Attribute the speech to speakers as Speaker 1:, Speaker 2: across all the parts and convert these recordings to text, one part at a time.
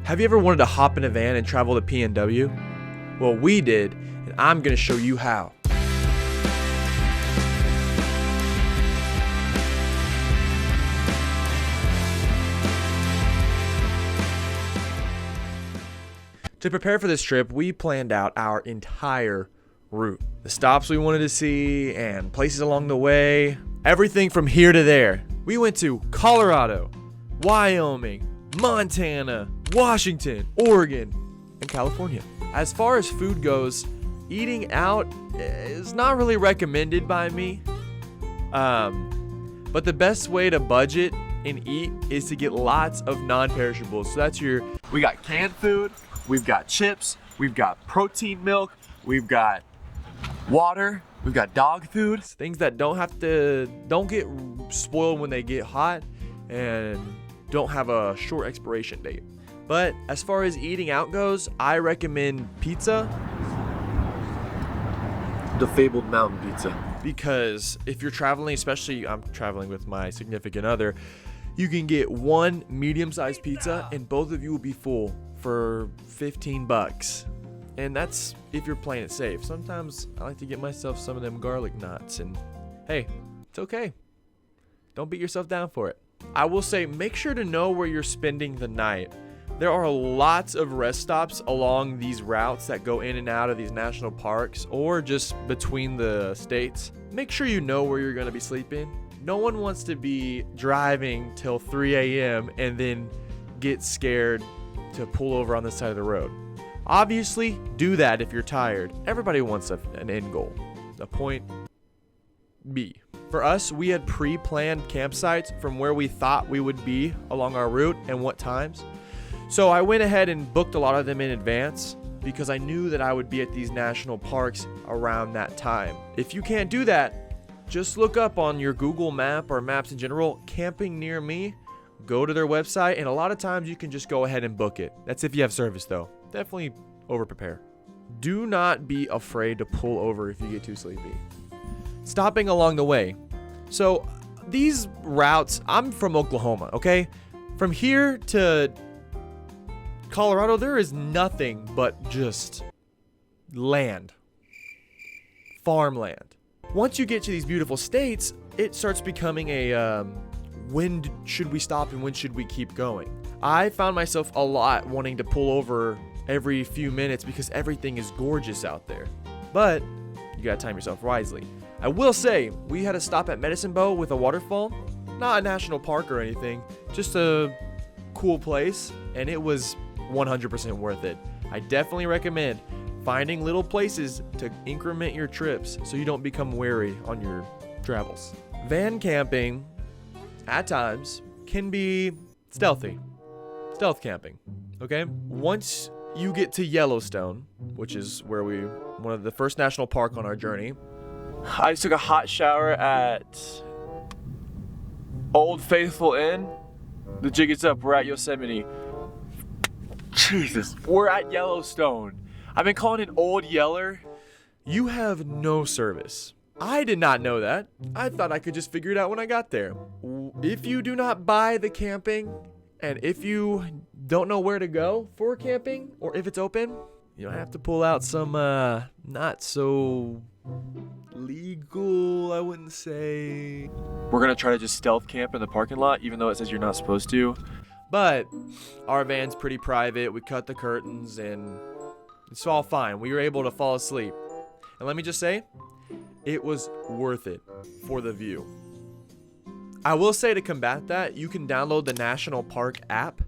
Speaker 1: Have you ever wanted to hop in a van and travel to PNW? Well, we did, and I'm going to show you how. To prepare for this trip, we planned out our entire route. The stops we wanted to see and places along the way, everything from here to there. We went to Colorado, Wyoming, Montana, Washington, Oregon, and California. As far as food goes, eating out is not really recommended by me. But the best way to budget and eat is to get lots of non-perishables. So we got canned food, we've got chips, we've got protein milk, we've got water, we've got dog food. Things that don't get spoiled when they get hot and don't have a short expiration date. But as far as eating out goes, I recommend pizza. The fabled mountain pizza. Because if you're traveling, especially I'm traveling with my significant other, you can get one medium-sized pizza and both of you will be full for $15. And that's if you're playing it safe. Sometimes I like to get myself some of them garlic knots, and hey, it's okay. Don't beat yourself down for it. I will say, make sure to know where you're spending the night. There are lots of rest stops along these routes that go in and out of these national parks or just between the states. Make sure you know where you're going to be sleeping. No one wants to be driving till 3 a.m. and then get scared to pull over on the side of the road. Obviously, do that if you're tired. Everybody wants an end goal, a point B. For us, we had pre-planned campsites from where we thought we would be along our route and what times. So I went ahead and booked a lot of them in advance because I knew that I would be at these national parks around that time. If you can't do that, just look up on your Google map or maps in general, camping near me, go to their website, and a lot of times you can just go ahead and book it. That's if you have service though. Definitely over-prepare. Do not be afraid to pull over if you get too sleepy. Stopping along the way. So these routes, I'm from Oklahoma, okay? From here to Colorado, there is nothing but just land. Farmland. Once you get to these beautiful states, it starts becoming a when should we stop and when should we keep going? I found myself a lot wanting to pull over every few minutes because everything is gorgeous out there. But you gotta time yourself wisely. I will say, we had a stop at Medicine Bow with a waterfall. Not a national park or anything, just a cool place, and it was 100% worth it. I definitely recommend finding little places to increment your trips so you don't become wary on your travels. Van camping, at times, can be stealthy. Stealth camping, okay? Once you get to Yellowstone, which is where one of the first national park on our journey, I just took a hot shower at Old Faithful Inn. The jig is up, we're at Yosemite. Jesus, we're at Yellowstone. I've been calling it Old Yeller. You have no service. I did not know that. I thought I could just figure it out when I got there. If you do not buy the camping, and if you don't know where to go for camping, or if it's open, you have to pull out some not so legal, I wouldn't say. We're gonna try to just stealth camp in the parking lot, even though it says you're not supposed to. But our van's pretty private. We cut the curtains and it's all fine. We were able to fall asleep. And let me just say, it was worth it for the view. I will say, to combat that, you can download the National Park app.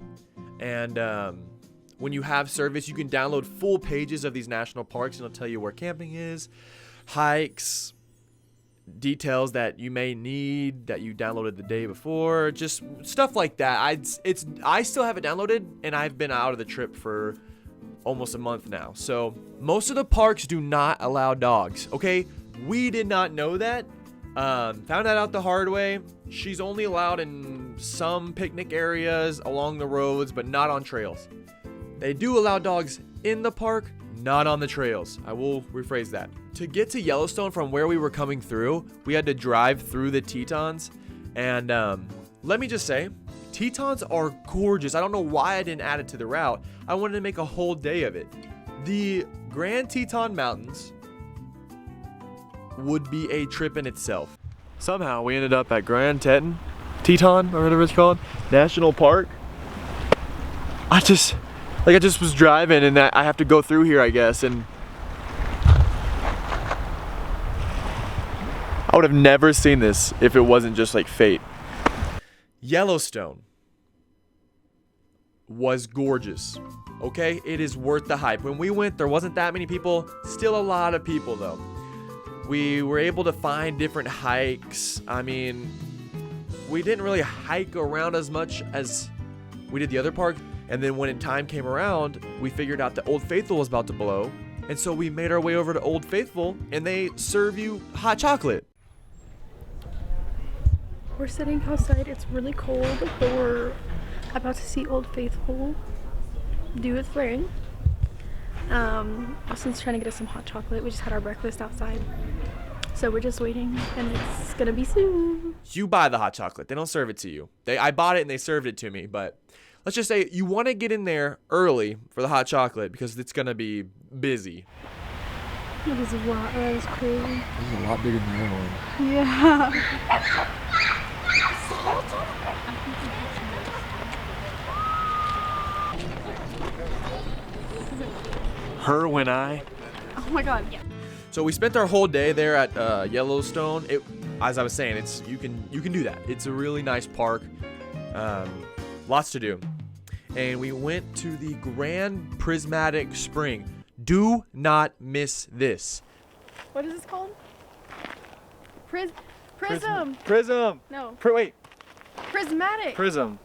Speaker 1: And when you have service, you can download full pages of these national parks and it'll tell you where camping is, hikes, details that you may need that you downloaded the day before, just stuff like that. I still have it downloaded and I've been out of the trip for almost a month now. So most of the parks do not allow dogs, okay? We did not know that. Found that out the hard way. She's only allowed in some picnic areas along the roads, but not on trails. They do allow dogs in the park, not on the trails. I will rephrase that. To get to Yellowstone from where we were coming through, we had to drive through the Tetons. And let me just say, Tetons are gorgeous. I don't know why I didn't add it to the route. I wanted to make a whole day of it. The Grand Teton Mountains would be a trip in itself. Somehow we ended up at Grand Teton, or whatever it's called, National Park. I just was driving and I have to go through here, I guess, and I would have never seen this if it wasn't just like fate. Yellowstone was gorgeous. Okay, it is worth the hype. When we went, there wasn't that many people. Still a lot of people though. We were able to find different hikes. I mean, we didn't really hike around as much as we did the other park. And then when time came around, we figured out that Old Faithful was about to blow. And so we made our way over to Old Faithful and they serve you hot chocolate.
Speaker 2: We're sitting outside. It's really cold, but we're about to see Old Faithful do its thing. Austin's trying to get us some hot chocolate. We just had our breakfast outside. So we're just waiting and it's gonna be soon.
Speaker 1: You buy the hot chocolate. They don't serve it to you. I bought it and they served it to me, but let's just say you want to get in there early for the hot chocolate because it's gonna be busy.
Speaker 2: That is a lot. That is crazy.
Speaker 1: This is a lot bigger than the other one.
Speaker 2: Yeah.
Speaker 1: Her when I.
Speaker 2: Oh my god. Yeah.
Speaker 1: So we spent our whole day there at Yellowstone. As I was saying, you can do that. It's a really nice park. Lots to do. And we went to the Grand Prismatic Spring. Do not miss this.
Speaker 2: What is this called? Prism.
Speaker 1: Prism.
Speaker 2: No.
Speaker 1: Wait.
Speaker 2: Prismatic.
Speaker 1: Prism.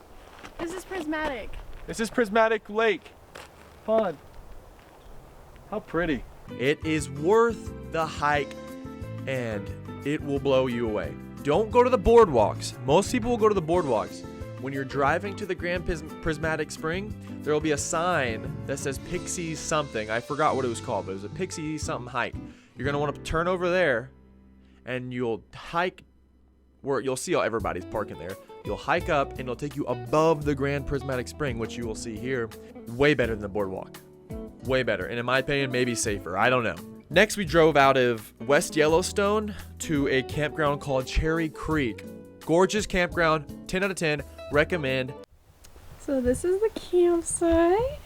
Speaker 2: This is prismatic.
Speaker 1: This is Prismatic Lake Pond. How pretty. It is worth the hike and it will blow you away. Don't go to the boardwalks. Most people will go to the boardwalks. When you're driving to the Grand Prismatic Spring, there will be a sign that says Pixie something. I forgot what it was called, but it was a Pixie something hike. You're gonna want to turn over there and you'll hike where you'll see everybody's parking there. You'll hike up and it'll take you above the Grand Prismatic Spring, which you will see here. Way better than the boardwalk. Way better. And in my opinion, maybe safer. I don't know. Next, we drove out of West Yellowstone to a campground called Cherry Creek. Gorgeous campground, 10 out of 10, recommend.
Speaker 2: So this is the campsite.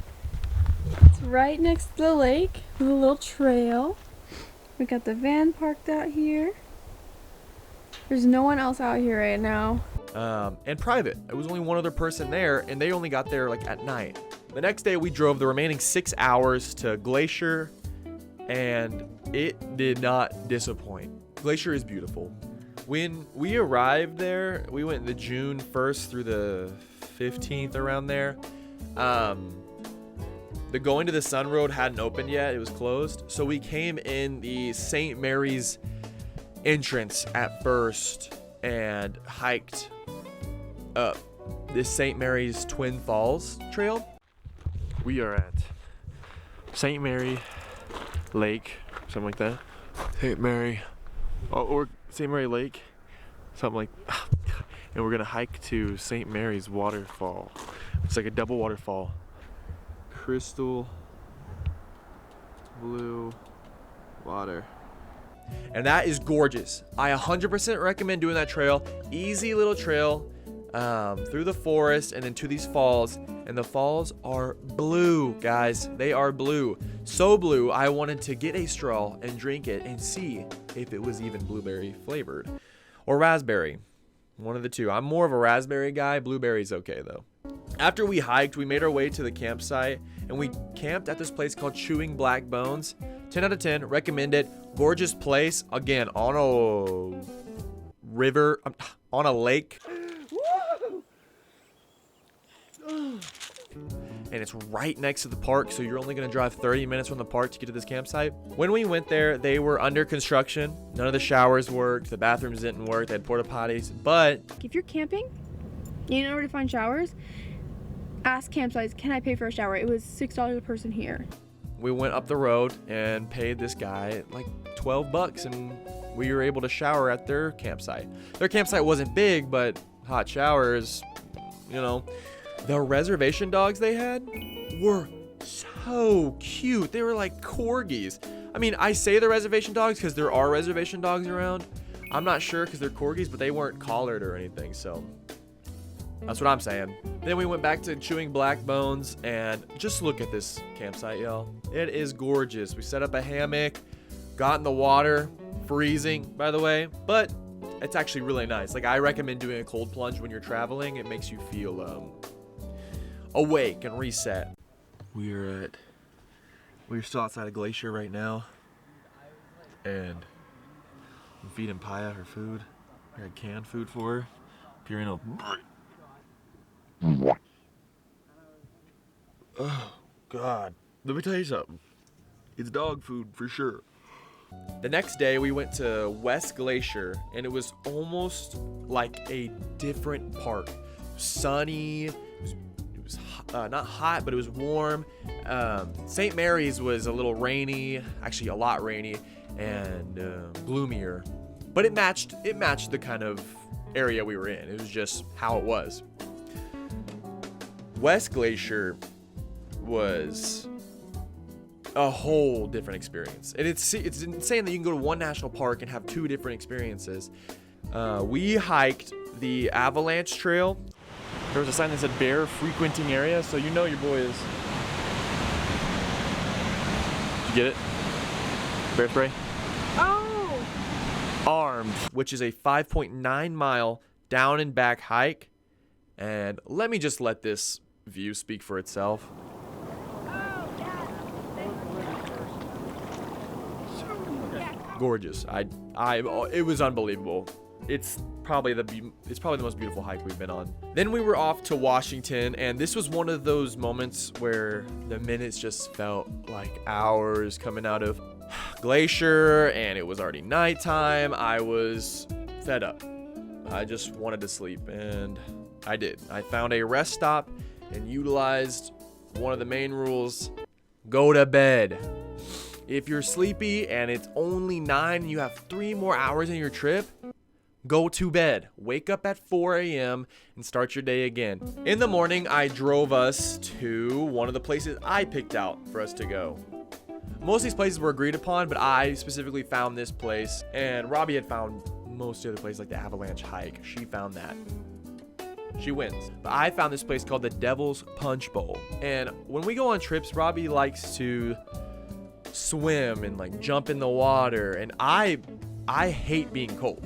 Speaker 2: It's right next to the lake with a little trail. We got the van parked out here. There's no one else out here right now.
Speaker 1: And private. There was only one other person there, and they only got there like at night. The next day, we drove the remaining 6 hours to Glacier, and it did not disappoint. Glacier is beautiful. When we arrived there, we went the June 1st through the 15th around there. The Going to the Sun Road hadn't opened yet. It was closed. So we came in the St. Mary's entrance at first and hiked up this St. Mary's Twin Falls trail. We are at St. Mary Lake, something like that. St. Mary, or St. Mary Lake, something like, and we're gonna hike to St. Mary's waterfall. It's like a double waterfall. Crystal blue water. And that is gorgeous. I 100% recommend doing that trail. Easy little trail through the forest and then to these falls. And the falls are blue, guys. They are blue. So blue, I wanted to get a straw and drink it and see if it was even blueberry flavored. Or raspberry. One of the two. I'm more of a raspberry guy. Blueberry's okay, though. After we hiked, we made our way to the campsite. And we camped at this place called Chewing Black Bones. 10 out of 10. Recommend it. Gorgeous place. Again, on a river. On a lake. And it's right next to the park, so you're only going to drive 30 minutes from the park to get to this campsite. When we went there, they were under construction. None of the showers worked. The bathrooms didn't work. They had porta potties. But
Speaker 2: if you're camping, you know where to find showers. Ask campsites, can I pay for a shower? It was $6 a person here.
Speaker 1: We went up the road and paid this guy like $12, and we were able to shower at their campsite. Their campsite wasn't big, but hot showers, you know. The reservation dogs they had were so cute. They were like corgis. I mean, I say the reservation dogs because there are reservation dogs around. I'm not sure because they're corgis, but they weren't collared or anything, so that's what I'm saying. Then we went back to chewing black bones, and just look at this campsite, y'all. It is gorgeous. We set up a hammock, got in the water, freezing, by the way, but it's actually really nice. Like, I recommend doing a cold plunge when you're traveling. It makes you feel awake and reset. We're still outside a glacier right now, and I'm feeding Paya her food. I had canned food for her. Purino. Oh, God. Let me tell you something. It's dog food for sure. The next day, we went to West Glacier, and it was almost like a different park. Sunny. It was not hot, but it was warm. St. Mary's was a little rainy, actually a lot rainy, and gloomier. But it matched the kind of area we were in. It was just how it was. West Glacier was a whole different experience. And it's insane that you can go to one national park and have two different experiences. We hiked the Avalanche Trail. There was a sign that said bear frequenting area, so you know your boy is. Did you get it? Bear spray?
Speaker 2: Oh!
Speaker 1: Armed, which is a 5.9 mile down and back hike. And let me just let this view speak for itself. Gorgeous. It was unbelievable. It's probably the most beautiful hike we've been on. Then we were off to Washington, and this was one of those moments where the minutes just felt like hours coming out of Glacier, and it was already nighttime. I was fed up. I just wanted to sleep, and I did. I found a rest stop and utilized one of the main rules: go to bed. If you're sleepy and it's only 9 and you have 3 more hours in your trip, go to bed. Wake up at 4 a.m. and start your day again. In the morning, I drove us to one of the places I picked out for us to go. Most of these places were agreed upon, but I specifically found this place, and Robbie had found most of the other places like the Avalanche Hike. She found that. She wins. But I found this place called the Devil's Punch Bowl. And when we go on trips, Robbie likes to swim and like jump in the water, and I hate being cold,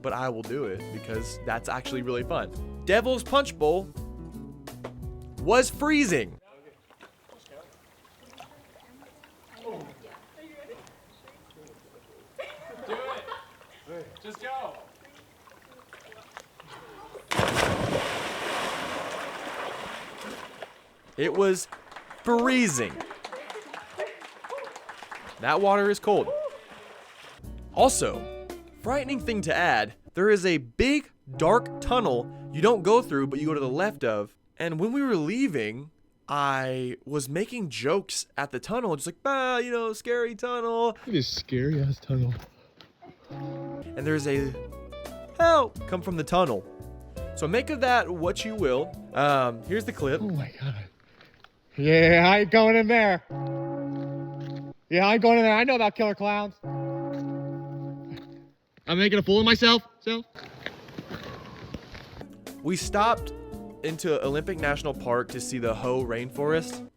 Speaker 1: but I will do it because that's actually really fun. Devil's Punch Bowl was freezing.
Speaker 3: Do it. Just go.
Speaker 1: It was freezing. That water is cold. Also, frightening thing to add, there is a big dark tunnel you don't go through, but you go to the left of. And when we were leaving, I was making jokes at the tunnel, just like, scary tunnel.
Speaker 3: It is scary ass tunnel.
Speaker 1: And there's a help come from the tunnel. So make of that what you will. Here's the clip.
Speaker 3: Oh my God. Yeah, I ain't going in there. Yeah, I ain't going in there. I know about killer clowns. I'm making a fool of myself.
Speaker 1: We stopped into Olympic National Park to see the Hoh Rainforest.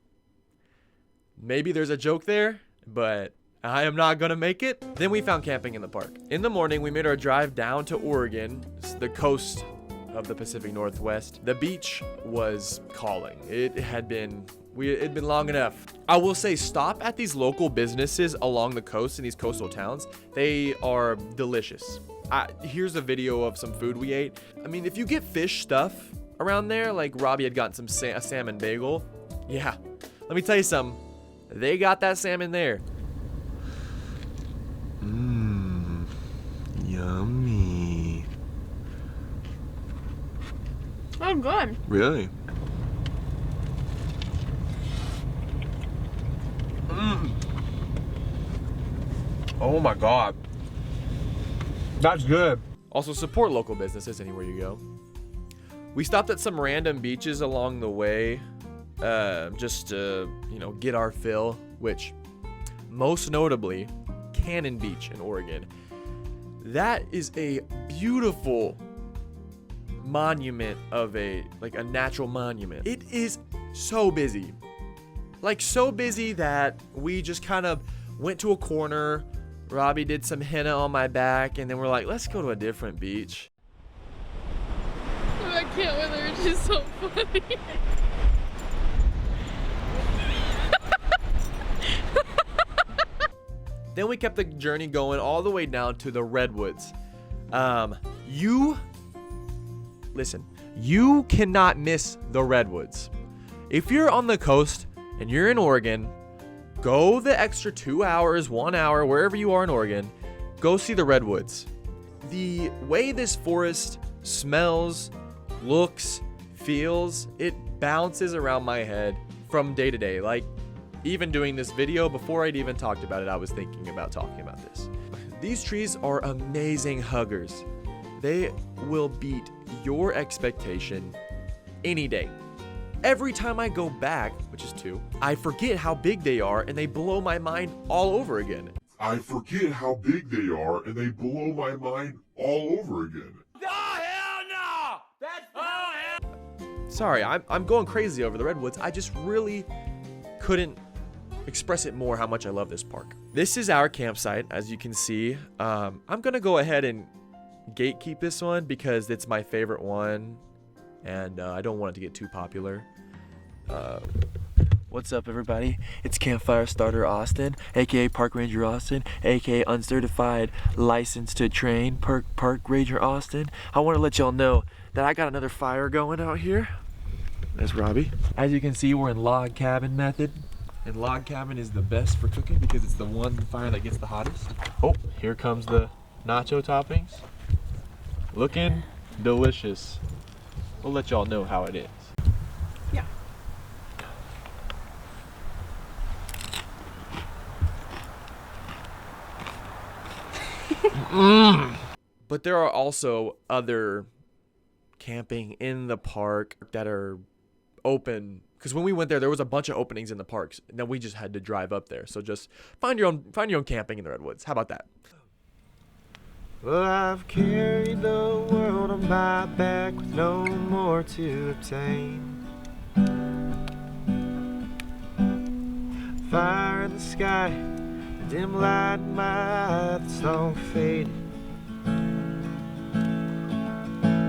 Speaker 1: Maybe there's a joke there, but I am not gonna make it. Then we found camping in the park. In the morning, we made our drive down to Oregon, the coast of the Pacific Northwest. The beach was calling. It had been long enough. I will say, stop at these local businesses along the coast in these coastal towns. They are delicious. Here's a video of some food we ate. I mean, if you get fish stuff around there, like Robbie had gotten a salmon bagel. Yeah, let me tell you something. They got that salmon there. Yummy.
Speaker 2: Oh, good.
Speaker 1: Really? Oh my God. That's good. Also, support local businesses anywhere you go. We stopped at some random beaches along the way, just to, get our fill, which most notably, Cannon Beach in Oregon. That is a beautiful monument of a natural monument. It is so busy. So busy that we just kind of went to a corner. Robbie did some henna on my back, and then we're like, let's go to a different beach.
Speaker 2: I can't with her, she's so funny.
Speaker 1: Then we kept the journey going all the way down to the Redwoods. You cannot miss the Redwoods. If you're on the coast and you're in Oregon, go the extra 2 hours, 1 hour, wherever you are in Oregon, go see the Redwoods. The way this forest smells, looks, feels, it bounces around my head from day to day. Even doing this video, before I'd even talked about it, I was thinking about talking about this. These trees are amazing huggers. They will beat your expectation any day. Every time I go back, which is 2, I forget how big they are and they blow my mind all over again. Sorry, I'm going crazy over the Redwoods. I just really couldn't express it more how much I love this park. This is our campsite, as you can see. I'm gonna go ahead and gatekeep this one because it's my favorite one, and I don't want it to get too popular. What's up, everybody? It's Campfire Starter Austin, aka Park Ranger Austin, aka Uncertified Licensed to Train Park Ranger Austin. I want to let y'all know that I got another fire going out here. There's Robbie. As you can see, we're in log cabin method. And log cabin is the best for cooking because it's the one fire that gets the hottest. Oh, here comes the nacho toppings. Looking delicious. We'll let y'all know how it is.
Speaker 2: Yeah.
Speaker 1: But there are also other camping in the park that are open. Because when we went there was a bunch of openings in the parks, and then we just had to drive up there. So just find your own camping in the Redwoods. How about that?
Speaker 4: Well, I've carried the world on my back with no more to obtain. Fire in the sky, a dim light in my eye that's long faded.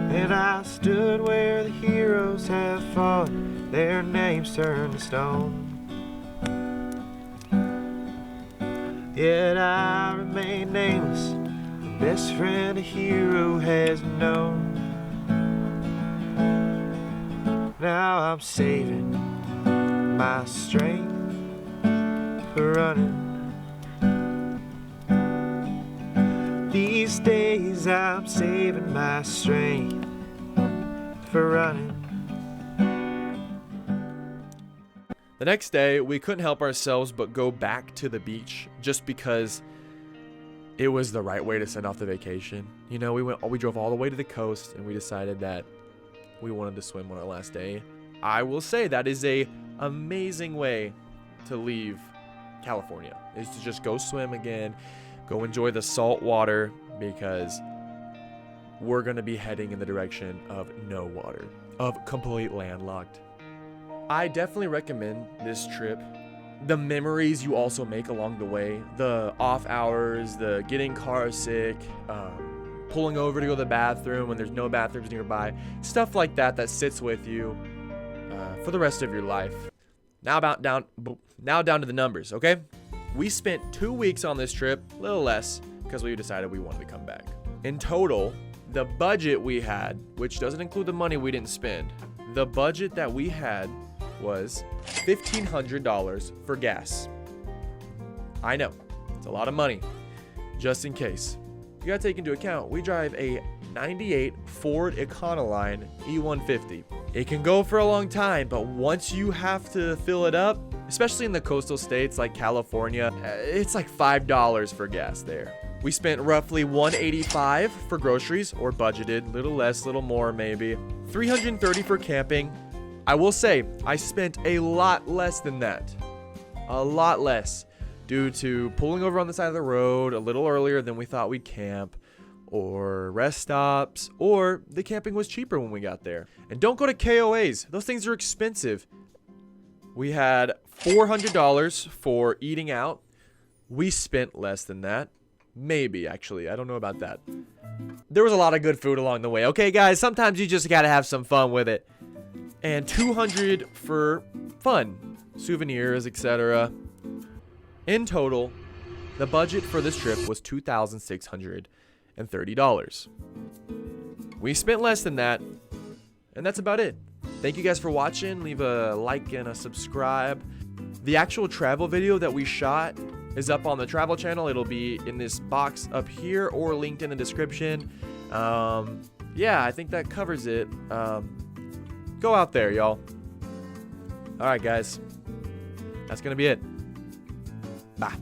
Speaker 4: And I stood where the heroes have fallen, their names turned to stone. Yet I remain nameless, the best friend a hero has known. Now I'm saving my strength for running. These days I'm saving my strength for running.
Speaker 1: The next day, we couldn't help ourselves but go back to the beach just because it was the right way to send off the vacation. We drove all the way to the coast and we decided that we wanted to swim on our last day. I will say that is a amazing way to leave California, is to just go swim again, go enjoy the salt water, because we're going to be heading in the direction of no water, of complete landlocked. I definitely recommend this trip. The memories you also make along the way, the off hours, the getting car sick, pulling over to go to the bathroom when there's no bathrooms nearby, stuff like that sits with you for the rest of your life. Now down to the numbers, okay? We spent 2 weeks on this trip, a little less, because we decided we wanted to come back. In total, the budget we had, which doesn't include the money we didn't spend, the budget that we had was $1,500 for gas. I know, it's a lot of money. Just in case, you gotta take into account, we drive a 98 Ford Econoline E150. It can go for a long time, but once you have to fill it up, especially in the coastal states like California, it's like $5 for gas there. We spent roughly $185 for groceries, or budgeted, little less, little more maybe. $330 for camping. I will say, I spent a lot less than that. A lot less. Due to pulling over on the side of the road a little earlier than we thought we'd camp, or rest stops, or the camping was cheaper when we got there. And don't go to KOAs. Those things are expensive. We had $400 for eating out. We spent less than that. Maybe, actually. I don't know about that. There was a lot of good food along the way. Okay, guys, sometimes you just gotta have some fun with it. And $200 for fun, souvenirs, etc. In total, the budget for this trip was $2,630. We spent less than that, and that's about it. Thank you guys for watching. Leave a like and a subscribe. The actual travel video that we shot is up on the travel channel. It'll be in this box up here or linked in the description. Yeah, I think that covers it. Go out there, y'all. All right, guys. That's going to be it. Bye.